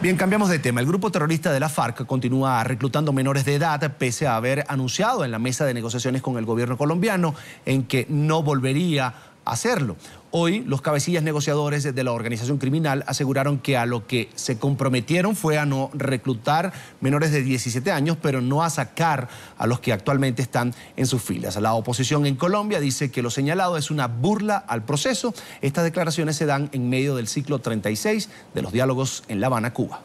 Bien, cambiamos de tema. El grupo terrorista de la FARC continúa reclutando menores de edad, pese a haber anunciado en la mesa de negociaciones con el gobierno colombiano en que no volvería a hacerlo. Hoy, los cabecillas negociadores de la organización criminal aseguraron que a lo que se comprometieron fue a no reclutar menores de 17 años, pero no a sacar a los que actualmente están en sus filas. La oposición en Colombia dice que lo señalado es una burla al proceso. Estas declaraciones se dan en medio del ciclo 36 de los diálogos en La Habana, Cuba.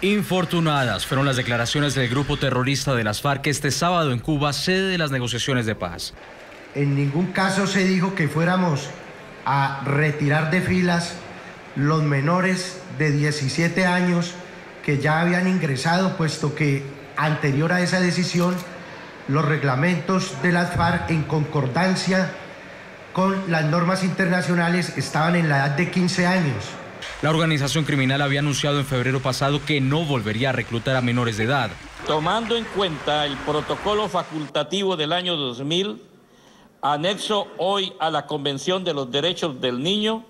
Infortunadas fueron las declaraciones del grupo terrorista de las FARC este sábado en Cuba, sede de las negociaciones de paz. En ningún caso se dijo que fuéramos a retirar de filas los menores de 17 años que ya habían ingresado, puesto que anterior a esa decisión los reglamentos de las FARC, en concordancia con las normas internacionales, estaban en la edad de 15 años. La organización criminal había anunciado en febrero pasado que no volvería a reclutar a menores de edad. Tomando en cuenta el protocolo facultativo del año 2000, anexo hoy a la Convención de los Derechos del Niño,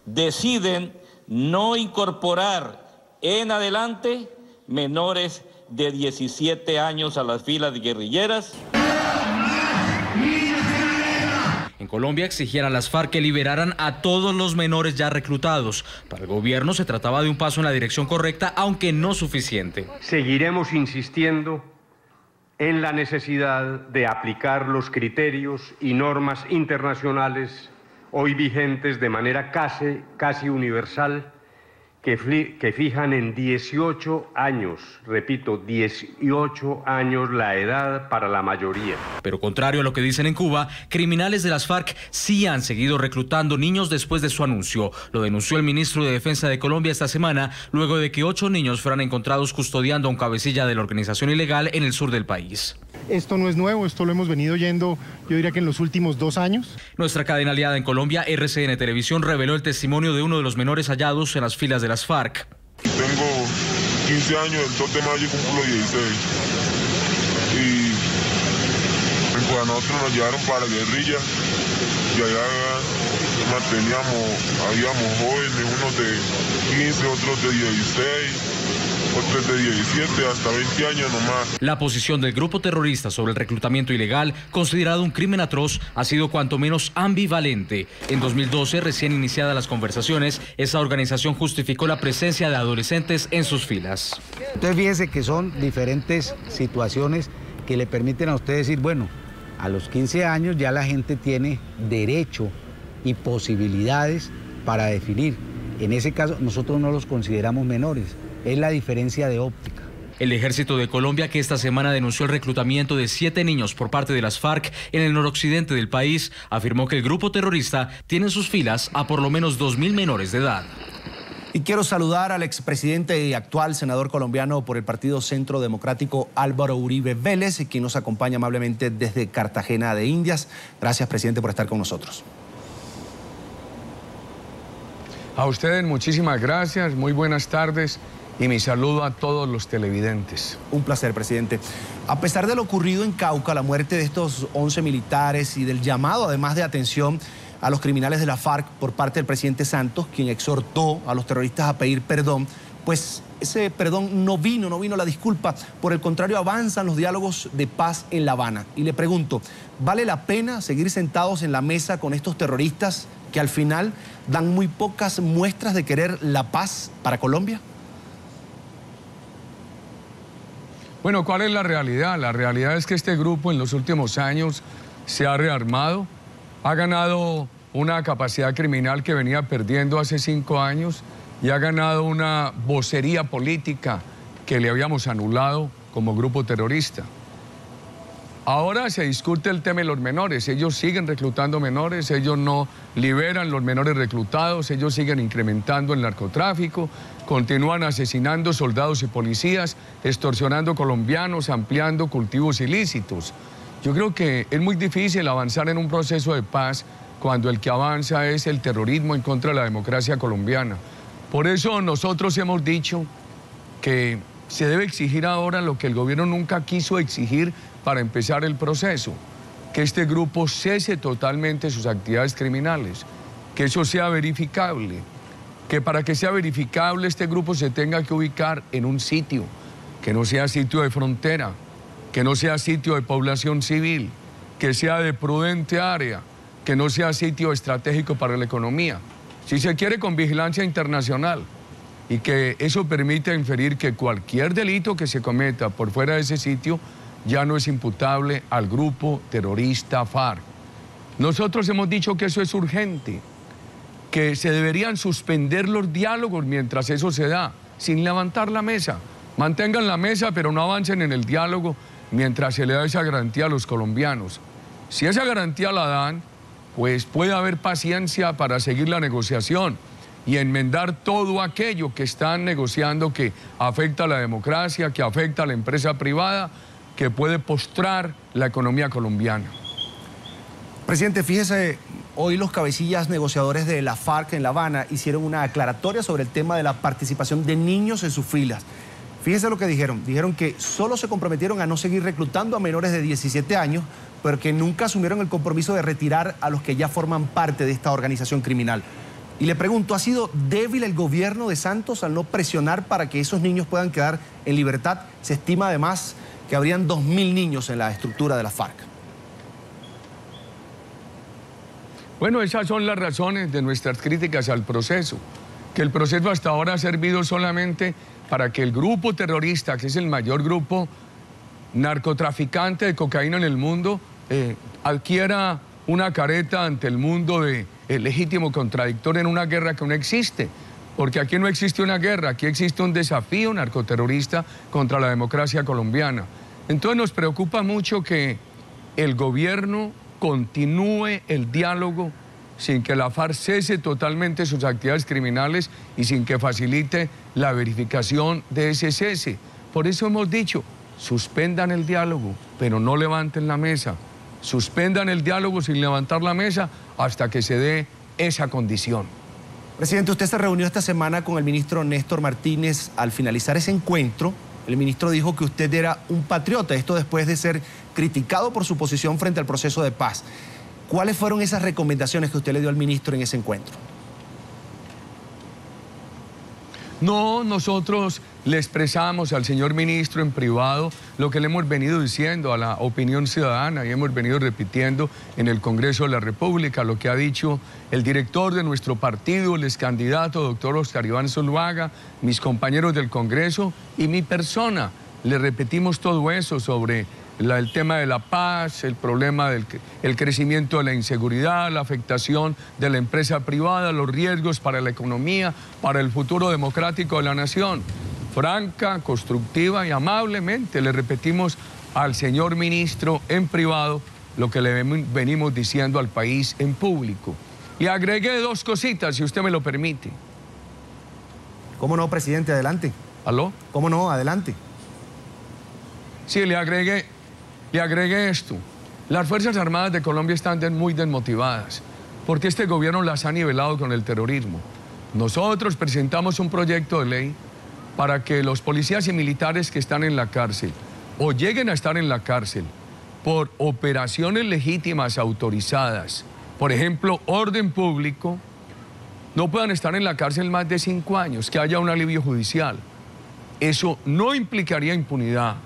deciden no incorporar en adelante menores de 17 años a las filas guerrilleras. En Colombia exigían a las FARC que liberaran a todos los menores ya reclutados. Para el gobierno se trataba de un paso en la dirección correcta, aunque no suficiente. Seguiremos insistiendo en la necesidad de aplicar los criterios y normas internacionales hoy vigentes de manera casi universal, que fijan en 18 años, repito, 18 años la edad para la mayoría. Pero contrario a lo que dicen en Cuba, criminales de las FARC sí han seguido reclutando niños después de su anuncio. Lo denunció el ministro de Defensa de Colombia esta semana, luego de que 8 niños fueran encontrados custodiando a un cabecilla de la organización ilegal en el sur del país. Esto no es nuevo, esto lo hemos venido oyendo, yo diría que en los últimos 2 años. Nuestra cadena aliada en Colombia, RCN Televisión, reveló el testimonio de uno de los menores hallados en las filas de las FARC. Tengo 15 años, el 2 de mayo cumplo 16. Y pues a nosotros nos llevaron para la guerrilla y allá habíamos jóvenes, unos de 15, otros de 16. Otros de 17 hasta 20 años nomás. La posición del grupo terrorista sobre el reclutamiento ilegal, considerado un crimen atroz, ha sido cuanto menos ambivalente. En 2012, recién iniciadas las conversaciones, esa organización justificó la presencia de adolescentes en sus filas. Entonces fíjense que son diferentes situaciones que le permiten a usted decir, bueno, a los 15 años ya la gente tiene derecho y posibilidades para definir. En ese caso, nosotros no los consideramos menores. Es la diferencia de óptica. El Ejército de Colombia, que esta semana denunció el reclutamiento de 7 niños por parte de las FARC en el noroccidente del país, afirmó que el grupo terrorista tiene en sus filas a por lo menos 2.000 menores de edad. Y quiero saludar al expresidente y actual senador colombiano por el Partido Centro Democrático, Álvaro Uribe Vélez, quien nos acompaña amablemente desde Cartagena de Indias. Gracias, presidente, por estar con nosotros. A ustedes muchísimas gracias, muy buenas tardes. Y mi saludo a todos los televidentes. Un placer, presidente. A pesar de lo ocurrido en Cauca, la muerte de estos 11 militares y del llamado, además de atención a los criminales de la FARC por parte del presidente Santos, quien exhortó a los terroristas a pedir perdón, pues ese perdón no vino la disculpa. Por el contrario, avanzan los diálogos de paz en La Habana. Y le pregunto, ¿vale la pena seguir sentados en la mesa con estos terroristas que al final dan muy pocas muestras de querer la paz para Colombia? Bueno, ¿cuál es la realidad? La realidad es que este grupo en los últimos años se ha rearmado, ha ganado una capacidad criminal que venía perdiendo hace 5 años y ha ganado una vocería política que le habíamos anulado como grupo terrorista. Ahora se discute el tema de los menores. Ellos siguen reclutando menores, ellos no liberan los menores reclutados, ellos siguen incrementando el narcotráfico, continúan asesinando soldados y policías, extorsionando colombianos, ampliando cultivos ilícitos. Yo creo que es muy difícil avanzar en un proceso de paz cuando el que avanza es el terrorismo en contra de la democracia colombiana. Por eso nosotros hemos dicho que se debe exigir ahora lo que el gobierno nunca quiso exigir para empezar el proceso, que este grupo cese totalmente sus actividades criminales, que eso sea verificable, que para que sea verificable este grupo se tenga que ubicar en un sitio, que no sea sitio de frontera, que no sea sitio de población civil, que sea de prudente área, que no sea sitio estratégico para la economía. Si se quiere, con vigilancia internacional, y que eso permite inferir que cualquier delito que se cometa por fuera de ese sitio ya no es imputable al grupo terrorista FARC. Nosotros hemos dicho que eso es urgente, que se deberían suspender los diálogos mientras eso se da, sin levantar la mesa. Mantengan la mesa, pero no avancen en el diálogo mientras se le da esa garantía a los colombianos. Si esa garantía la dan, pues puede haber paciencia para seguir la negociación y enmendar todo aquello que están negociando que afecta a la democracia, que afecta a la empresa privada, que puede postrar la economía colombiana. Presidente, fíjese, hoy los cabecillas negociadores de la FARC en La Habana hicieron una aclaratoria sobre el tema de la participación de niños en sus filas. Fíjese lo que dijeron. Dijeron que solo se comprometieron a no seguir reclutando a menores de 17 años, pero que nunca asumieron el compromiso de retirar a los que ya forman parte de esta organización criminal. Y le pregunto, ¿ha sido débil el gobierno de Santos al no presionar para que esos niños puedan quedar en libertad? Se estima además que habrían 2.000 niños en la estructura de la FARC. Bueno, esas son las razones de nuestras críticas al proceso, que el proceso hasta ahora ha servido solamente para que el grupo terrorista, que es el mayor grupo narcotraficante de cocaína en el mundo, adquiera una careta ante el mundo de legítimo contradictor en una guerra que no existe. Porque aquí no existe una guerra, aquí existe un desafío narcoterrorista contra la democracia colombiana. Entonces nos preocupa mucho que el gobierno continúe el diálogo sin que la FARC cese totalmente sus actividades criminales y sin que facilite la verificación de ese cese. Por eso hemos dicho, suspendan el diálogo, pero no levanten la mesa. Suspendan el diálogo sin levantar la mesa hasta que se dé esa condición. Presidente, usted se reunió esta semana con el ministro Néstor Martínez. Al finalizar ese encuentro, el ministro dijo que usted era un patriota, esto después de ser criticado por su posición frente al proceso de paz. ¿Cuáles fueron esas recomendaciones que usted le dio al ministro en ese encuentro? No, nosotros le expresamos al señor ministro en privado lo que le hemos venido diciendo a la opinión ciudadana y hemos venido repitiendo en el Congreso de la República, lo que ha dicho el director de nuestro partido, el excandidato doctor Oscar Iván Zuluaga, mis compañeros del Congreso y mi persona. Le repetimos todo eso sobre el tema de la paz, el problema del crecimiento de la inseguridad, la afectación de la empresa privada, los riesgos para la economía, para el futuro democrático de la nación. Franca, constructiva y amablemente le repetimos al señor ministro en privado lo que le venimos diciendo al país en público. Y agregué dos cositas, si usted me lo permite. ¿Cómo no, presidente? Adelante. ¿Aló? ¿Cómo no? Adelante. Sí, le agregué esto. Las Fuerzas Armadas de Colombia están muy desmotivadas porque este gobierno las ha nivelado con el terrorismo. Nosotros presentamos un proyecto de ley para que los policías y militares que están en la cárcel o lleguen a estar en la cárcel por operaciones legítimas autorizadas, por ejemplo, orden público, no puedan estar en la cárcel más de 5 años, que haya un alivio judicial. Eso no implicaría impunidad.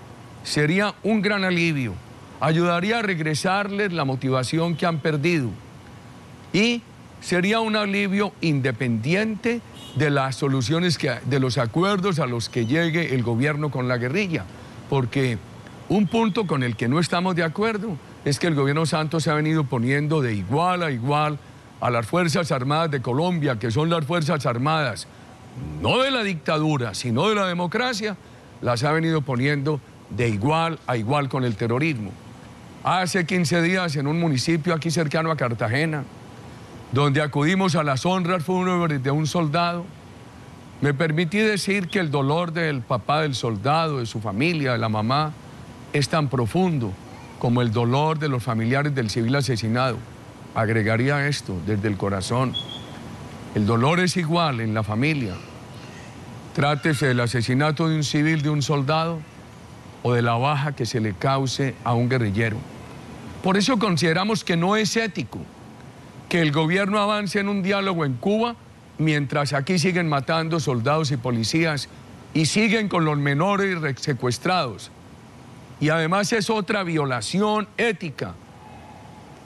Sería un gran alivio, ayudaría a regresarles la motivación que han perdido y sería un alivio independiente de las soluciones, de los acuerdos a los que llegue el gobierno con la guerrilla, porque un punto con el que no estamos de acuerdo es que el gobierno Santos se ha venido poniendo de igual a igual a las Fuerzas Armadas de Colombia, que son las Fuerzas Armadas, no de la dictadura, sino de la democracia, las ha venido poniendo de igual a igual con el terrorismo. Hace 15 días en un municipio aquí cercano a Cartagena, donde acudimos a las honras fúnebres de un soldado, me permití decir que el dolor del papá del soldado, de su familia, de la mamá, es tan profundo como el dolor de los familiares del civil asesinado. Agregaría esto desde el corazón. El dolor es igual en la familia. Trátese del asesinato de un civil, de un soldado, o de la baja que se le cause a un guerrillero. Por eso consideramos que no es ético que el gobierno avance en un diálogo en Cuba mientras aquí siguen matando soldados y policías y siguen con los menores secuestrados. Y además es otra violación ética,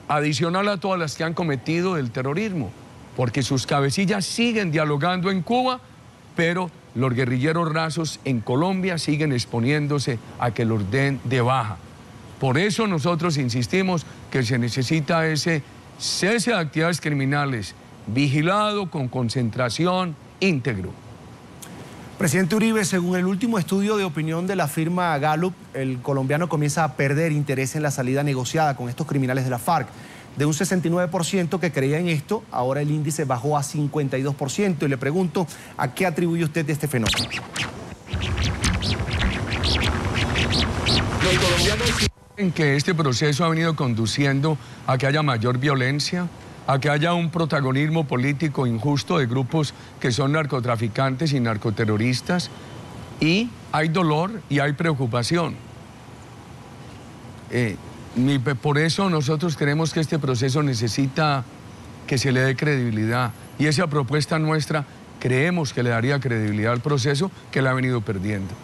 adicional a todas las que han cometido el terrorismo, porque sus cabecillas siguen dialogando en Cuba, pero los guerrilleros rasos en Colombia siguen exponiéndose a que los den de baja. Por eso nosotros insistimos que se necesita ese cese de actividades criminales, vigilado, con concentración, íntegro. Presidente Uribe, según el último estudio de opinión de la firma Gallup, el colombiano comienza a perder interés en la salida negociada con estos criminales de la FARC. De un 69% que creía en esto, ahora el índice bajó a 52%. Y le pregunto, ¿a qué atribuye usted este fenómeno? Los colombianos creen que este proceso ha venido conduciendo a que haya mayor violencia, a que haya un protagonismo político injusto de grupos que son narcotraficantes y narcoterroristas, y hay dolor y hay preocupación. Por eso nosotros creemos que este proceso necesita que se le dé credibilidad, y esa propuesta nuestra creemos que le daría credibilidad al proceso que la ha venido perdiendo.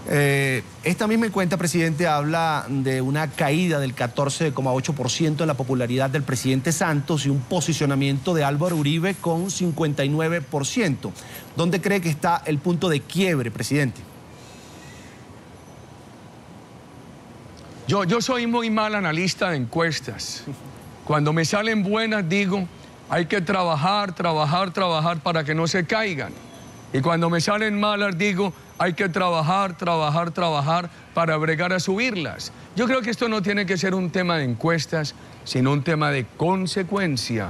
Esta misma cuenta, presidente, habla de una caída del 14,8% en la popularidad del presidente Santos y un posicionamiento de Álvaro Uribe con 59%. ¿Dónde cree que está el punto de quiebre, presidente? Yo soy muy mal analista de encuestas. Cuando me salen buenas digo, hay que trabajar para que no se caigan. Y cuando me salen malas digo, hay que trabajar para bregar a subirlas. Yo creo que esto no tiene que ser un tema de encuestas, sino un tema de consecuencia,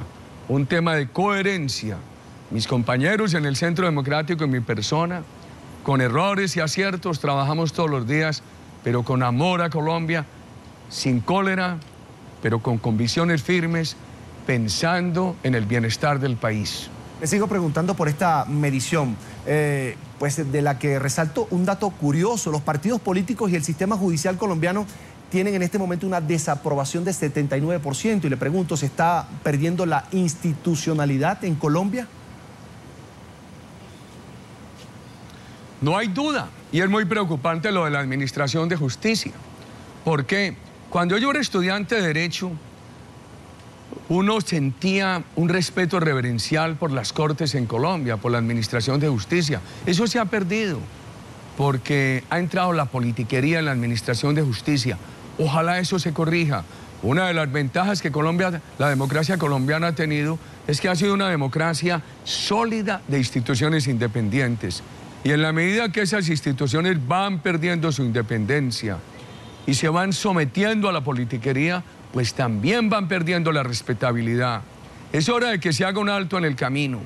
un tema de coherencia. Mis compañeros en el Centro Democrático y mi persona, con errores y aciertos, trabajamos todos los días, pero con amor a Colombia, sin cólera, pero con convicciones firmes, pensando en el bienestar del país. Le sigo preguntando por esta medición, pues de la que resalto un dato curioso. Los partidos políticos y el sistema judicial colombiano tienen en este momento una desaprobación de 79%. Y le pregunto, ¿se está perdiendo la institucionalidad en Colombia? No hay duda, y es muy preocupante lo de la administración de justicia, porque cuando yo era estudiante de Derecho, uno sentía un respeto reverencial por las Cortes en Colombia, por la administración de justicia. Eso se ha perdido, porque ha entrado la politiquería en la administración de justicia. Ojalá eso se corrija. Una de las ventajas que la democracia colombiana ha tenido es que ha sido una democracia sólida de instituciones independientes. Y en la medida que esas instituciones van perdiendo su independencia y se van sometiendo a la politiquería, pues también van perdiendo la respetabilidad. Es hora de que se haga un alto en el camino.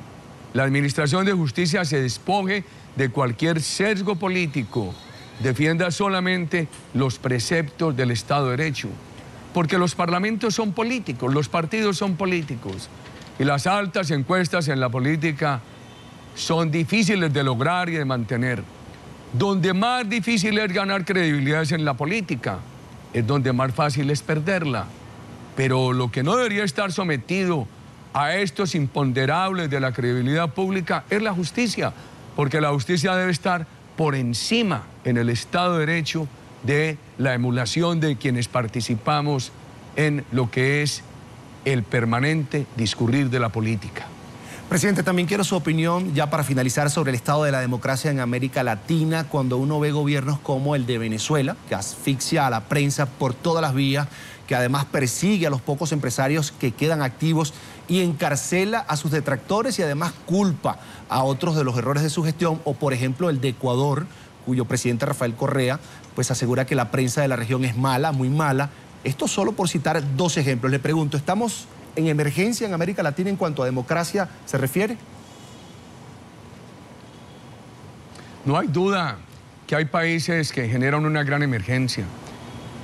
La administración de justicia se despoje de cualquier sesgo político, defienda solamente los preceptos del Estado de Derecho, porque los parlamentos son políticos, los partidos son políticos, y las altas encuestas en la política son difíciles de lograr y de mantener. Donde más difícil es ganar credibilidad es en la política, es donde más fácil es perderla. Pero lo que no debería estar sometido a estos imponderables de la credibilidad pública es la justicia, porque la justicia debe estar por encima en el Estado de Derecho de la emulación de quienes participamos en lo que es el permanente discurrir de la política. Presidente, también quiero su opinión, ya para finalizar, sobre el estado de la democracia en América Latina, cuando uno ve gobiernos como el de Venezuela, que asfixia a la prensa por todas las vías, que además persigue a los pocos empresarios que quedan activos y encarcela a sus detractores y además culpa a otros de los errores de su gestión, o por ejemplo el de Ecuador, cuyo presidente Rafael Correa pues asegura que la prensa de la región es mala, muy mala. Esto solo por citar dos ejemplos. Le pregunto, ¿estamos en emergencia en América Latina en cuanto a democracia se refiere? No hay duda que hay países que generan una gran emergencia,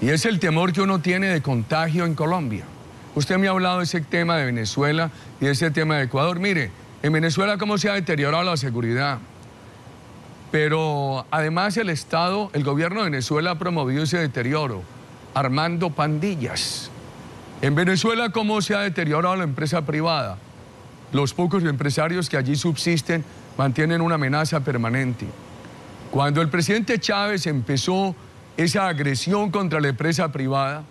y es el temor que uno tiene de contagio en Colombia. Usted me ha hablado de ese tema de Venezuela y de ese tema de Ecuador. Mire, en Venezuela cómo se ha deteriorado la seguridad, pero además el Estado, el gobierno de Venezuela ha promovido ese deterioro, armando pandillas. En Venezuela, ¿cómo se ha deteriorado la empresa privada? los pocos empresarios que allí subsisten mantienen una amenaza permanente. Cuando el presidente Chávez empezó esa agresión contra la empresa privada,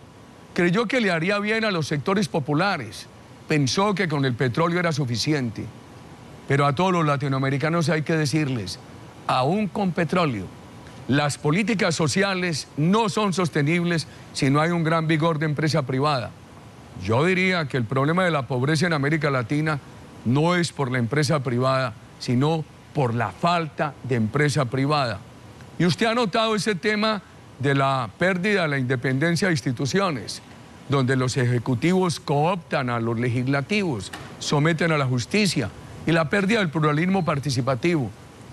creyó que le haría bien a los sectores populares. Pensó que con el petróleo era suficiente. Pero a todos los latinoamericanos hay que decirles, aún con petróleo, las políticas sociales no son sostenibles si no hay un gran vigor de empresa privada. Yo diría que el problema de la pobreza en América Latina no es por la empresa privada, sino por la falta de empresa privada. Y usted ha notado ese tema de la pérdida de la independencia de instituciones, donde los ejecutivos cooptan a los legislativos, someten a la justicia, y la pérdida del pluralismo participativo.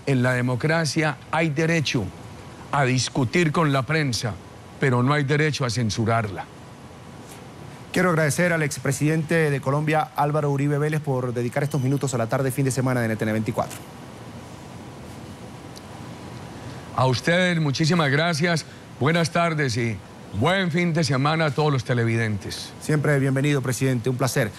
En la democracia hay derecho a discutir con la prensa, pero no hay derecho a censurarla. Quiero agradecer al expresidente de Colombia, Álvaro Uribe Vélez, por dedicar estos minutos a la tarde fin de semana de NTN 24. A ustedes muchísimas gracias, buenas tardes y buen fin de semana a todos los televidentes. Siempre bienvenido, presidente, un placer.